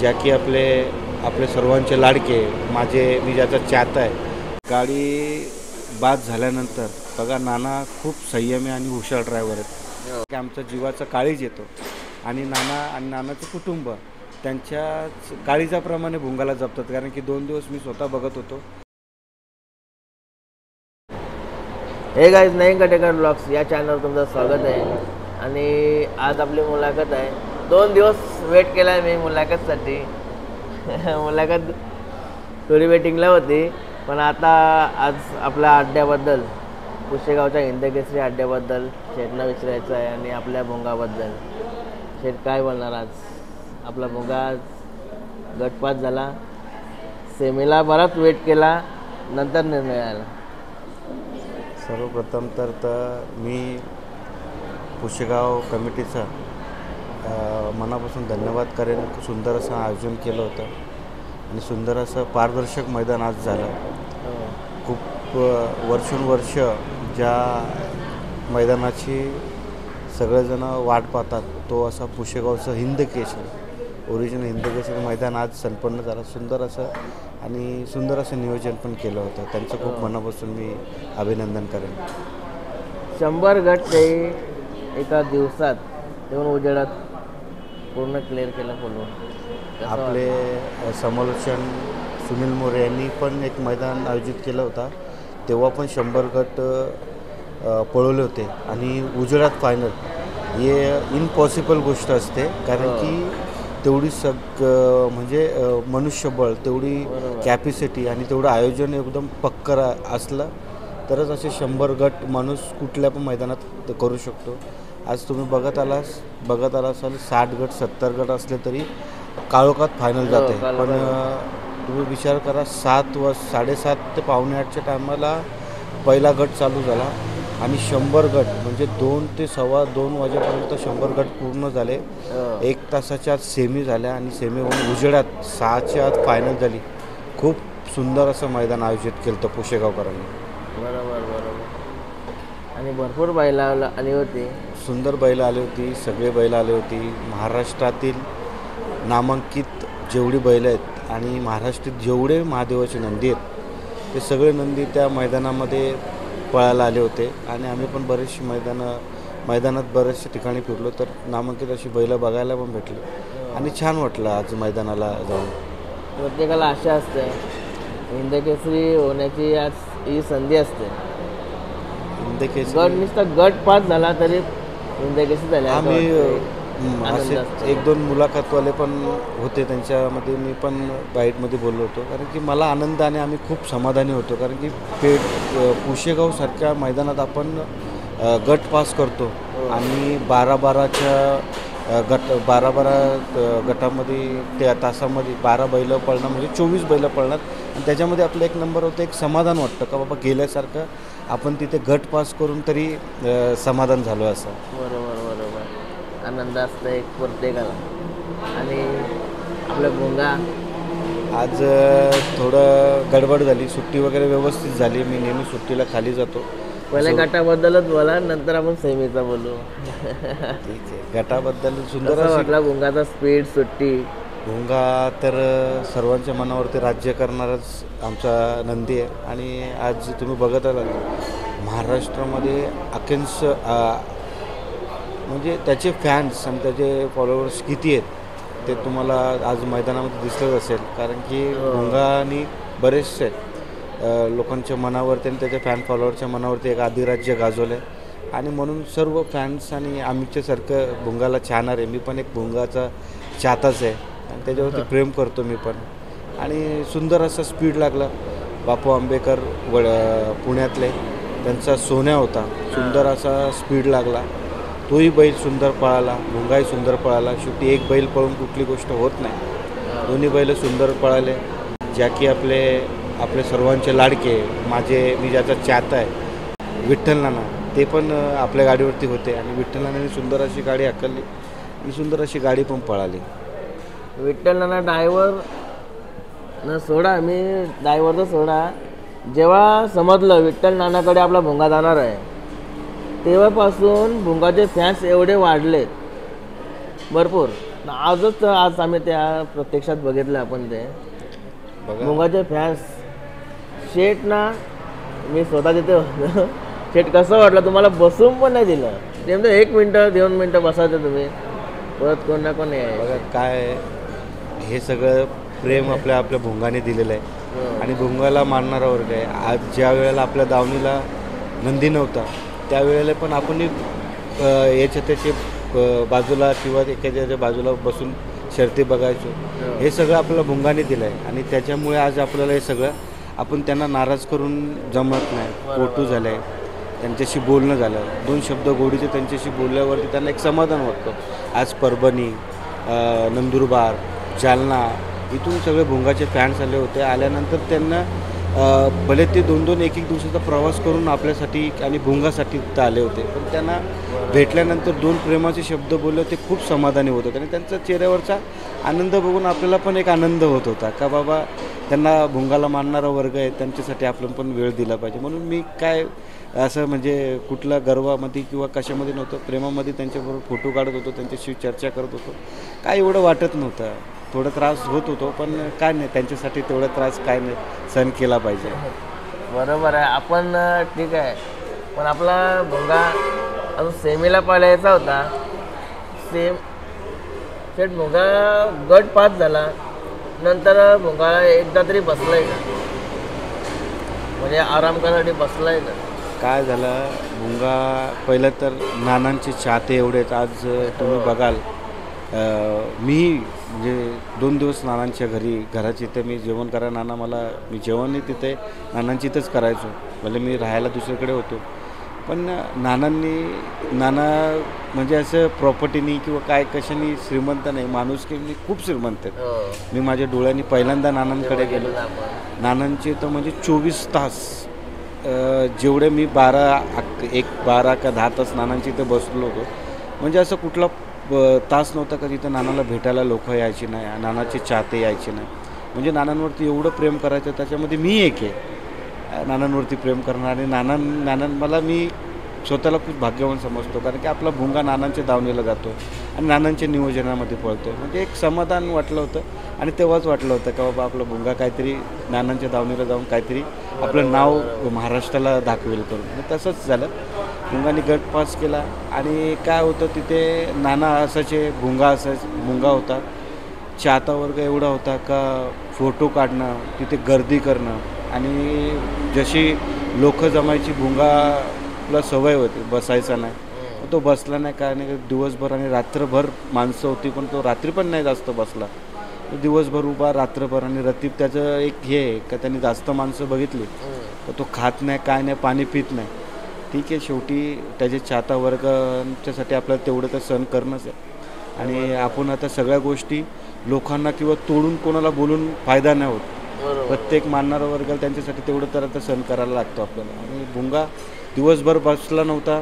ज्या की आपले आपले सर्वांचे लाडके मी ज्याचा चाहता आहे. गाडी बाद झाल्यानंतर बघा नाना खूप संयमी आणि हुशार ड्रायव्हर आहेत की आमचा जीवाचा काळीज येतो आणि नानाचं कुटुंब त्यांच्या काळीजाप्रमाणे भुंगाला जपतात. कारण की 2 दिवस मी स्वतः बघत होतो. हे गाईज, नईन कटेकर ब्लॉग्स या चॅनलवर तुमचं स्वागत आहे. आणि आज आपली मुलाखत आहे. 2 दिवस वेट केला आहे मी मुलाखतसाठी. मुलाखत थोडी वेटिंगला होती, पण आता आज आपल्या अड्ड्याबद्दल, पुशेगावच्या हिंदकेसरी अड्ड्याबद्दल शेठला विचारायचं आहे आणि आपल्या भुंगाबद्दल. शेठ काय बोलणार आज? आपला भुंगा गटपात झाला, सेमीला बराच वेट केला, नंतर निर्णय आला. सर्वप्रथम तर मी पुशेगाव कमिटीचा मनापासून धन्यवाद करेन. खूप सुंदर असं आयोजन केलं होतं आणि सुंदर असं पारदर्शक मैदान आज झालं. खूप वर्षोनवर्ष ज्या मैदानाची सगळेजण वाट पाहतात तो असा पुशेगावचं हिंदकेसरी, ओरिजिनल हिंदकेसरी मैदान आज संपन्न झालं. सुंदर असं नियोजन पण केलं होतं. त्यांचं खूप मनापासून मी अभिनंदन करेन. 100 गट ते एका दिवसात येऊन उजेडात पूर्ण क्लिअर केलं बोलून. आपले समालोचन सुनील मोरे यांनी पण एक मैदान आयोजित केलं होता. तेव्हा पण 100 गट पळवले होते आणि उजेडात फायनल हे इम्पॉसिबल गोष्ट असते. कारण की तेवढी म्हणजे मनुष्यबळ, तेवढी कॅपॅसिटी आणि तेवढं आयोजन एकदम पक्कं असलं तरच असे 100 गट माणूस कुठल्या पण मैदानात करू शकतो. आज तुम्ही बघत असाल 60 गट 70 गट असले तरी काळोखात फायनल जाते. पण तुम्ही विचार करा, 7:30 ते पावणे 8च्या टायमाला पहिला गट चालू झाला आणि 100 गट म्हणजे 2 ते 2:15 वाजेपर्यंत 100 गट पूर्ण झाले. 1 तासाच्या आत सेमी झाल्या आणि सेमीवरून उजेडात 6च्या आत फायनल झाली. खूप सुंदर असं मैदान आयोजित केलं होतं पुशेगावकरांनी. बरोबर. आणि भरपूर बैला आली होती. सुंदर बैलं आली होती, सगळे बैलं आले होती. महाराष्ट्रातील नामांकित जेवढी बैलं आहेत आणि महाराष्ट्रात जेवढे महादेवाचे नंदी आहेत ते सगळे नंदी त्या मैदानामध्ये पळायला आले होते. आणि आम्ही पण बरेचशी मैदानात बरेचशा ठिकाणी फिरलो तर नामांकित अशी बैलं बघायला पण भेटली आणि छान वाटलं आज मैदानाला जाऊन. प्रत्येकाला आशा असते हिंदकेसरी होण्याची, आज ही संधी असते. हिंदकेसरी नुसतं गट पास झाला तरी हिंदकेसरी झाले. आम्ही असे 1-2 मुलाखतवाले पण होते, त्यांच्यामध्ये मी पण बाईटमध्ये बोललो होतो. कारण की मला आनंद आणि आम्ही खूप समाधानी होतो. कारण की पुशेगावसारख्या मैदानात आपण गट पास करतो आणि 12 गटामध्ये त्या तासामध्ये 12 बैलं पळणं म्हणजे 24 बैलं पळणार आणि त्याच्यामध्ये आपलं एक नंबर होतं. एक समाधान वाटतं का बाबा गेल्यासारखं आपण तिथे गट पास करून तरी समाधान झालो असं. बरोबर. आनंद असतं एक प्रत्येकाला. आणि आपलं भुंगा आज थोडं गडबड झाली, सुट्टी वगैरे व्यवस्थित झाली. मी नेहमी सुट्टीला खाली जातो. पहिल्या गटाबद्दलच बोला, नंतर आपण सेमीचा बोलू. ठीक आहे. गटाबद्दल सुंदर वाटला भुंगाचा स्पीड, सुट्टी? भुंगा तर सर्वांच्या मनावरती राज्य करणारच आमचा नंदी आहे. आणि आज तुम्ही बघत आहात महाराष्ट्रामध्ये अखेंस म्हणजे त्याचे फॅन्स आणि त्याचे फॉलोअर्स किती आहेत ते तुम्हाला आज मैदानामध्ये दिसतच असेल. कारण की भुंगानी बरेचसे लोकांच्या मनावरती आणि त्याच्या फॅन फॉलोअरच्या मनावरती एक अधिराज्य गाजवलं आहे. आणि म्हणून सर्व फॅन्स आणि आमच्यासारखं भुंगाला चाहणार आहे. मी पण एक भुंगाचा चाहताच आहे आणि त्याच्यावरती प्रेम करतो मी पण. आणि सुंदर असा स्पीड लागला. बापू आंबेकर पुण्यातले, त्यांचा सोन्या होता. सुंदर असा स्पीड लागला. तोही बैल सुंदर पळाला, भुंगाही सुंदर पळाला. शेवटी एक बैल पळून कुठली गोष्ट होत नाही. दोन्ही बैल सुंदर पळाले. ज्या की आपले सर्वांचे लाडके मी ज्याचा चाहता आहे विठ्ठल नाना, ते पण आपल्या गाडीवरती होते आणि विठ्ठल नानाने सुंदर अशी गाडी हाकलली आणि सुंदर अशी गाडी पण पळाली. विठ्ठल नाना ड्रायव्हर न सोडा, मी ड्रायव्हरचा सोडा, जेव्हा समजलं विठ्ठल नानाकडे आपला भुंगा जाणार आहे तेव्हापासून भुंगाचे फॅन्स एवढे वाढलेत भरपूर. आज आम्ही त्या प्रत्यक्षात बघितलं आपण ते बघा मुंगाचे फॅन्स शेट ना. मी स्वतः तिथे होतो. शेट कसं वाटलं तुम्हाला? बसून पण नाही दिलं. नेमकं 1 मिनटं 2 मिनटं बसायचं तुम्ही, परत कोण ना कोण यायचं. बघा काय हे सगळं प्रेम आपल्या भुंगाने दिलेलं आहे आणि भुंगाला मानणारा वर्ग आहे. आज ज्या वेळेला आपल्या दावणीला नंदी नव्हता त्यावेळेला पण आपण याच्या त्याचे बाजूला किंवा एखाद्याच्या बाजूला बसून शर्ती बघायचो. हे सगळं आपल्याला भुंगाने दिलं आहे आणि त्याच्यामुळे आज आपल्याला हे सगळं आपण त्यांना नाराज करून जमत नाही. पोटू झालं आहे, त्यांच्याशी बोलणं झालं, 2 शब्द गोडीचे त्यांच्याशी बोलल्यावरती त्यांना एक समाधान वाटतं. आज परभणी, नंदुरबार, जालना इथून सगळे भुंगाचे फॅन्स आले होते. आल्यानंतर त्यांना भले ते 2-2 1-1 दिवसाचा प्रवास करून आपल्यासाठी आणि भुंगासाठी तिथं आले होते, पण त्यांना भेटल्यानंतर 2 प्रेमाचे शब्द बोलले ते खूप समाधानी होत होते आणि त्यांचा चेहऱ्यावरचा आनंद बघून आपल्याला पण एक आनंद होत होता का बाबा त्यांना भुंगाला मानणारा वर्ग आहे, त्यांच्यासाठी आपण पण वेळ दिला पाहिजे. म्हणून मी काय असं म्हणजे कुठल्या गर्वामध्ये किंवा कशामध्ये नव्हतं, प्रेमामध्ये त्यांच्याबरोबर फोटो काढत होतो, त्यांच्याशी चर्चा करत होतो. काय एवढं वाटत नव्हतं. थोडं त्रास होत होतो पण काय नाही, त्यांच्यासाठी तेवढा त्रास काय नाही सहन केला पाहिजे. बरोबर आहे. आपण ठीक आहे, पण आपला भुंगा अजून सेमीला पळायचा होता. शेट भुंगा गट 5 झाला नंतर भुंगाला एकदा तरी बसलाय का? म्हणजे आराम करण्यासाठी बसलाय का? काय झालं, भुंगा पहिलं तर नानांचे चाहते एवढेच. आज तुम्ही बघाल मी म्हणजे 2 दिवस नानांच्या घराची इथे मी जेवण करायला मी जेवणही तिथे नानांची इथंच करायचो. भले मी राहायला दुसरीकडे होतो, पण नाना म्हणजे असं प्रॉपर्टीनी किंवा काय कशाने श्रीमंत नाही, माणुसकीने खूप श्रीमंत आहेत. मी माझ्या डोळ्यांनी पहिल्यांदा नानांकडे गेलो. नानांचे तर म्हणजे 24 तास जेवढे मी 12 का 10 तास नानांची इथं बसलो होतो. म्हणजे असं कुठला तास नव्हता का तिथं नानाला भेटायला लोक यायची नाही, नानाचे चाहते यायचे नाही. म्हणजे नानांवरती एवढं प्रेम करायचं, त्याच्यामध्ये मी एक आहे नानांवरती प्रेम करणार. आणि मला मी स्वतःला खूप भाग्यवान समजतो, कारण की आपला भुंगा नानांच्या दावणीला जातो आणि नानांच्या नियोजनामध्ये पळतो. म्हणजे एक समाधान वाटलं होतं आणि तेव्हाच वाटलं होतं का बाबा आपला भुंगा काहीतरी नानांच्या दावणीला जाऊन काहीतरी आपलं नाव महाराष्ट्राला दाखवेल करून. तसंच झालं. भुंगाने गट पास केला आणि काय होतं तिथे नाना असायचे, भुंगा होता. चाहता वर्ग एवढा होता का फोटो काढणं, तिथे गर्दी करणं आणि जशी लोक जमायची भुंगाला सवय होती बसायचा नाही, तो बसला नाही. काय नाही, दिवसभर आणि रात्रभर माणसं होती पण तो रात्री पण नाही जास्त बसला. दिवसभर उभा रात्रभर आणि रतीब त्याचं एक हे का त्यांनी जास्त माणसं बघितली तर तो खात नाही, काय नाही, पाणी पित नाही. ठीक आहे, शेवटी त्याचे चाहता वर्गांच्यासाठी आपल्याला तेवढं तर सहन करणंच आहे. आणि आपण आता सगळ्या गोष्टी लोकांना किंवा तोडून कोणाला बोलून फायदा नाही होत. प्रत्येक मानणारा वर्गाला त्यांच्यासाठी तेवढं तर आता सहन करायला लागतो आपल्याला. आणि भुंगा दिवसभर बसला नव्हता,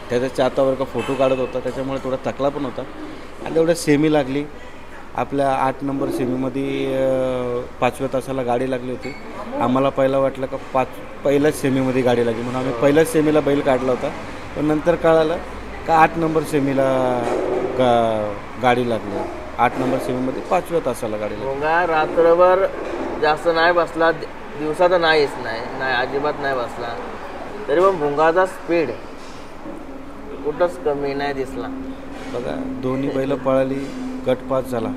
त्याचा चाहता वर्ग फोटो काढत होता, त्याच्यामुळे थोडा थकला पण होता. आणि तेवढं सेमी लागली आपल्या 8 नंबर सेमीमध्ये. 5व्या तासाला गाडी लागली होती. आम्हाला पहिला वाटलं का पहिल्याच सेमीमध्ये गाडी लागली म्हणून आम्ही पहिल्याच सेमीला बैल काढला होता. पण नंतर कळालं का 8 नंबर सेमीला गाडी लागली. 8 नंबर सेमीमध्ये 5व्या तासाला गाडी लागली. भुंगा रात्रभर जास्त नाही बसला, दिवसा तर नाहीच नाही अजिबात नाही बसला, तरी पण भुंगाचा स्पीड कुठंच कमी नाही दिसला. बघा दोन्ही बैल पळाली, गट पास झाला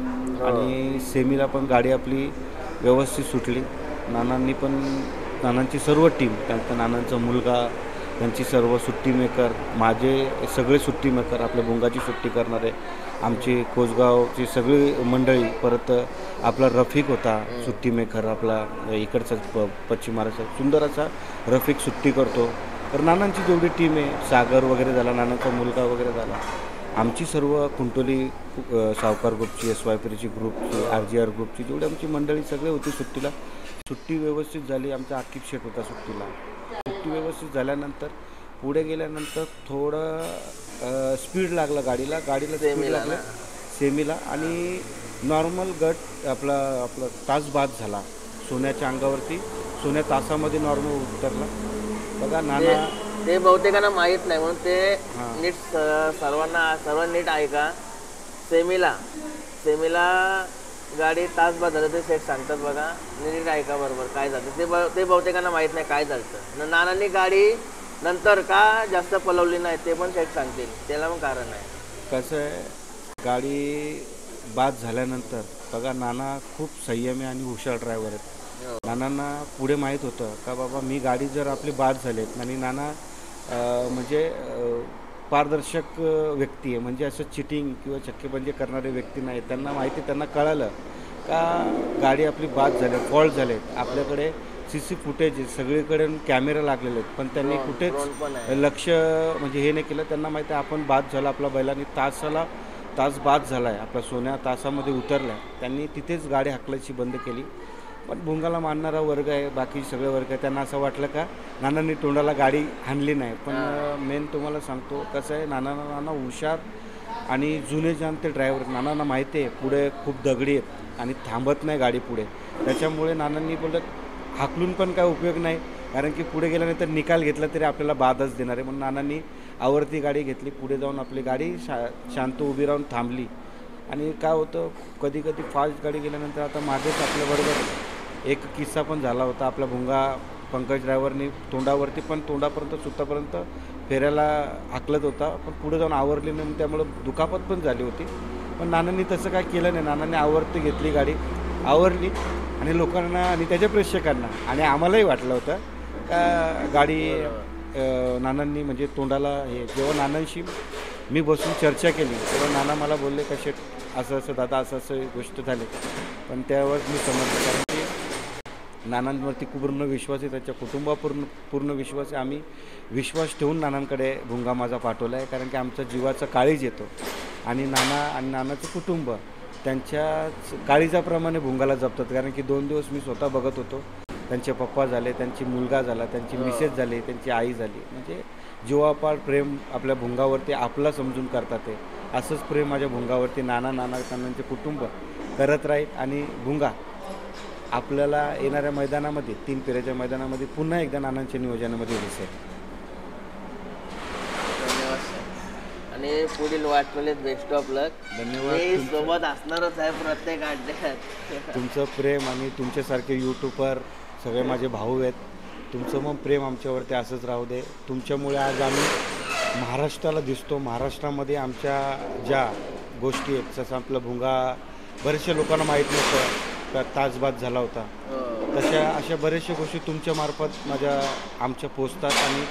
आणि सेमीला पण गाडी आपली व्यवस्थित सुटली. नानांची सर्व टीम, त्यांचा नानांचा मुलगा, त्यांची सर्व सुट्टी मेकर, माझे सगळे सुट्टी मेकर, आपल्या भुंगाची सुट्टी करणारे, आमची कोसगावची सगळी मंडळी, परत आपला रफिक होता सुट्टी मेकर, आपला इकडचा पश्चिम महाराष्ट्र सुंदर असा रफिक सुट्टी करतो. तर नानांची जेवढी टीम आहे, सागर वगैरे झाला, नानांचा मुलगा वगैरे झाला, आमची सर्व कुंटोली सावकार ग्रुपची, SYPची ग्रुपची, RGR ग्रुपची जेवढी आमची मंडळी सगळे होती सुट्टीला. सुट्टी व्यवस्थित झाली. आमचा आकिब शेठ होता सुट्टीला. सुट्टी व्यवस्थित झाल्यानंतर पुढे गेल्यानंतर थोडं स्पीड लागला गाडीला स्पीड लागलं सेमीला आणि नॉर्मल गट आपला तास बाद झाला. सोन्याच्या अंगावरती सोन्या तासामध्ये नॉर्मल उतरला. बघा नाना ते बहुतेकांना माहीत नाही म्हणून ते नीट सर्वांना नीट ऐका. सेमीला गाडी तास बाद झालं ते सेट सांगतात बघा. नीट ऐका बरोबर काय झालं ते बहुतेकांना माहीत नाही काय झालं. नानांनी गाडी नंतर का जास्त पलवली नाही ते पण सेट सांगतील, त्याला पण कारण आहे. कसं आहे, गाडी बाद झाल्यानंतर बघा नाना खूप संयमी आणि हुशार ड्रायव्हर आहेत. नानांना पुढे माहीत होतं का बाबा मी गाडी जर आपली बाद झालीत आणि नाना म्हणजे पारदर्शक व्यक्ती आहे, म्हणजे असं चिटिंग किंवा चक्केबंदी करणारे व्यक्ती नाही. त्यांना माहिती, त्यांना कळालं का गाडी आपली बाद झाली, फॉल्ट झाले. आपल्याकडे CC फुटेज सगळीकडे कॅमेरा लागलेले आहेत, पण त्यांनी कुठेच लक्ष म्हणजे हे नाही केलं. त्यांना माहिती आहे आपण बाद झाला, आपला बैलांनी तास बाद झाला आहे, आपला सोन्या तासामध्ये उतरला आहे. त्यांनी तिथेच गाडी हाकलायची बंद केली. पण भुंगाला मानणारा वर्ग आहे, बाकी सगळे वर्ग आहे, त्यांना असं वाटलं का नानांनी तोंडाला गाडी हाणली नाही. पण मेन तुम्हाला सांगतो कसं आहे, नाना हुशार आणि जुने जाणते ड्रायव्हर. नानांना माहिती आहे पुढे खूप दगडी आहेत आणि थांबत नाही गाडी पुढे. त्याच्यामुळे नानांनी बोलत हाकलून पण काय उपयोग नाही, कारण की पुढे गेल्यानंतर निकाल घेतला तरी आपल्याला बादच देणार आहे. म्हणून नानांनी आवरती गाडी घेतली, पुढे जाऊन आपली गाडी शांत उभी राहून थांबली. आणि काय होतं, कधी फास्ट गाडी गेल्यानंतर आता मागेच आपल्याबरोबर एक किस्सा पण झाला होता. आपला भुंगा पंकज ड्रायव्हरनी तोंडापर्यंत सुतापर्यंत फेऱ्याला हाकलत होता, पण पुढे जाऊन आवरली नाही, त्यामुळं दुखापत पण झाली होती. पण नानांनी तसं काय केलं नाही. नानांनी आवरती घेतली, गाडी आवरली आणि लोकांना आणि त्याच्या प्रेक्षकांना आणि आम्हालाही वाटलं होतं का गाडी नानांनी म्हणजे तोंडाला हे. जेव्हा नानांशी मी बसून चर्चा केली तेव्हा नाना मला बोलले का शेट असं दादा असं गोष्ट झाली. पण त्यावर मी समजलं, कारण की नानांवरती पूर्ण विश्वास आहे, त्यांच्या पूर्ण विश्वास आहे. आम्ही विश्वास ठेवून नानांकडे भुंगा माझा पाठवला आहे, कारण की आमचा जीवाचा काळीज येतो आणि नानाचं कुटुंब त्यांच्या काळीजाप्रमाणे भुंगाला जपतात. कारण की 2 दिवस मी स्वतः बघत होतो, त्यांचे पप्पा झाले, त्यांची मुलगा झाला, त्यांची मिसेस झाली, त्यांची आई झाली. म्हणजे जीवापाड प्रेम आपल्या भुंगावरती आपला समजून करतात ते. असंच प्रेम माझ्या भुंगावरती नानांचे कुटुंब करत राहील. आणि भुंगा आपल्याला येणाऱ्या मैदानामध्ये 3 फेऱ्याच्या मैदानामध्ये पुन्हा एकदा नानांच्या नियोजनामध्ये दिसेल. आणि पुढील वाटचालीत बेस्ट ऑफ लक. धन्यवाद. सोबत असणारच आहे प्रत्येक अड्ड्यात. तुमचं प्रेम आणि तुमच्यासारखे यूट्यूबर सगळे माझे भाऊ आहेत. तुमचं मग प्रेम आमच्यावरती असंच राहू दे. तुमच्यामुळे आज आम्ही महाराष्ट्राला दिसतो. महाराष्ट्रामध्ये आमच्या ज्या गोष्टी आहेत, जसं आपलं भुंगा बऱ्याचशा लोकांना माहीत नसतं का तासबाद झाला होता, अशा बऱ्याचशा गोष्टी तुमच्यामार्फत आमच्या पोचतात आणि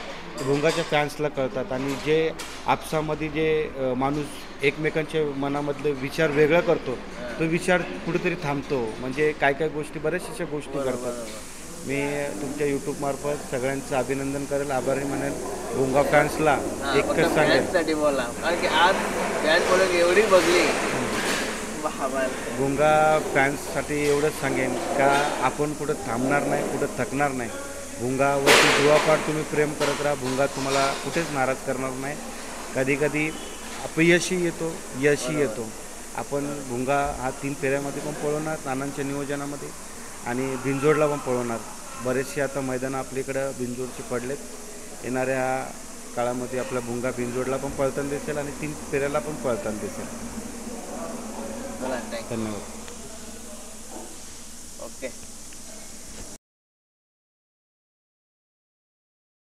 भुंगाच्या फॅन्सला कळतात. आणि जे आपसामध्ये जे माणूस एकमेकांच्या मनामधले विचार वेगळं करतो, तो विचार कुठेतरी थांबतो. म्हणजे काय गोष्टी बऱ्याचशा गोष्टी करतात. मी तुमच्या यूट्यूबमार्फत सगळ्यांचं अभिनंदन करेल, आभारी म्हणेल. भुंगा फॅन्सला एकच सांगेल, बोला, कारण की आज फॅन फॉलोइंग एवढी बघली. भुंगा फॅन्ससाठी एवढंच सांगेन का आपण कुठं थांबणार नाही, कुठं थकणार नाही. भुंगावरती जीवापाड तुम्ही प्रेम करत राहा. भुंगा तुम्हाला कुठेच नाराज करणार नाही. कधी अपयशही येतो, यशही येतो. आपण भुंगा हा 3 फेऱ्यामध्ये पण पळवणार, नानांच्या नियोजनामध्ये, आणि बिंजोडला पण पळवणार. बरेचसे आता मैदानं आपल्याकडं बिंजोडचे पडलेत. येणाऱ्या काळामध्ये आपला भुंगा बिंजोडला पण पळताना दिसेल आणि 3 फेऱ्याला पण पळताना दिसेल. धन्यवाद. धन्यवाद. ओके.